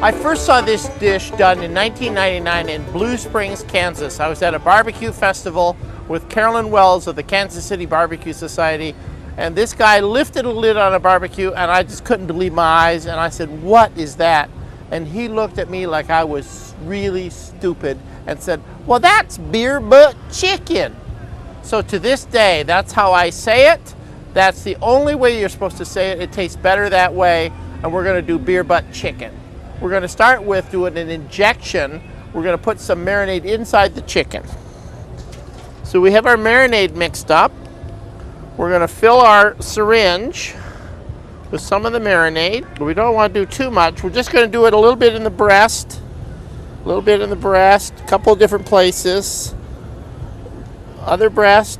I first saw this dish done in 1999 in Blue Springs, Kansas. I was at a barbecue festival with Carolyn Wells of the Kansas City Barbecue Society, and this guy lifted a lid on a barbecue, and I just couldn't believe my eyes, and I said, "What is that?" And he looked at me like I was really stupid and said, "Well, that's beer butt chicken." So to this day, that's how I say it. That's the only way you're supposed to say it. It tastes better that way, and we're gonna do beer butt chicken. We're going to start with doing an injection. We're going to put some marinade inside the chicken. So we have our marinade mixed up. We're going to fill our syringe with some of the marinade. We don't want to do too much. We're just going to do it a little bit in the breast, a little bit in the breast, a couple of different places. Other breast.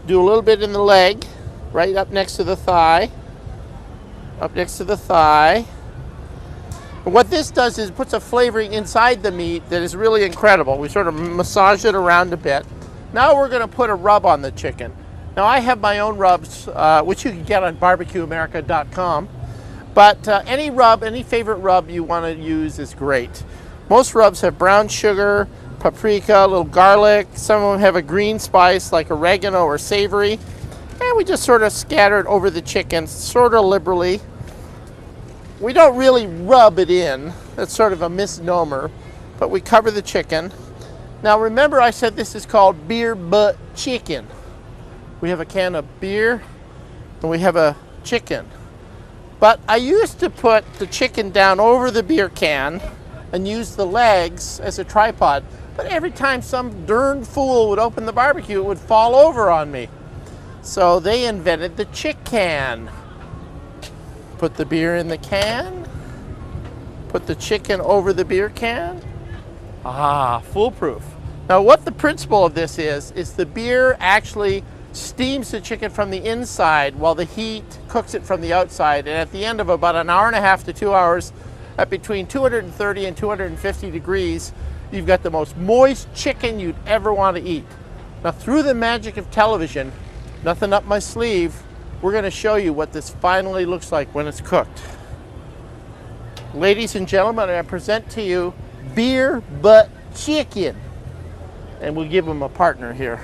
Do a little bit in the leg, right up next to the thigh. Up next to the thigh. And what this does is puts a flavoring inside the meat that is really incredible. We sort of massage it around a bit. Now we're going to put a rub on the chicken. Now I have my own rubs, which you can get on BBQAmerica.com. But any rub, any favorite rub you want to use is great. Most rubs have brown sugar, paprika, a little garlic. Some of them have a green spice like oregano or savory. And we just sort of scatter it over the chicken, sort of liberally. We don't really rub it in. That's sort of a misnomer. But we cover the chicken. Now remember I said this is called beer butt chicken. We have a can of beer and we have a chicken. But I used to put the chicken down over the beer can and use the legs as a tripod. But every time some darn fool would open the barbecue, it would fall over on me. So they invented the chick can. Put the beer in the can. Put the chicken over the beer can. Ah, foolproof. Now what the principle of this is the beer actually steams the chicken from the inside while the heat cooks it from the outside. And at the end of about an hour and a half to 2 hours, at between 230 and 250 degrees, you've got the most moist chicken you'd ever want to eat. Now through the magic of television, nothing up my sleeve, we're going to show you what this finally looks like when it's cooked. Ladies and gentlemen, I present to you beer butt chicken. And we'll give them a partner here.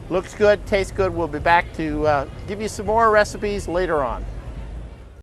Looks good, tastes good. We'll be back to give you some more recipes later on.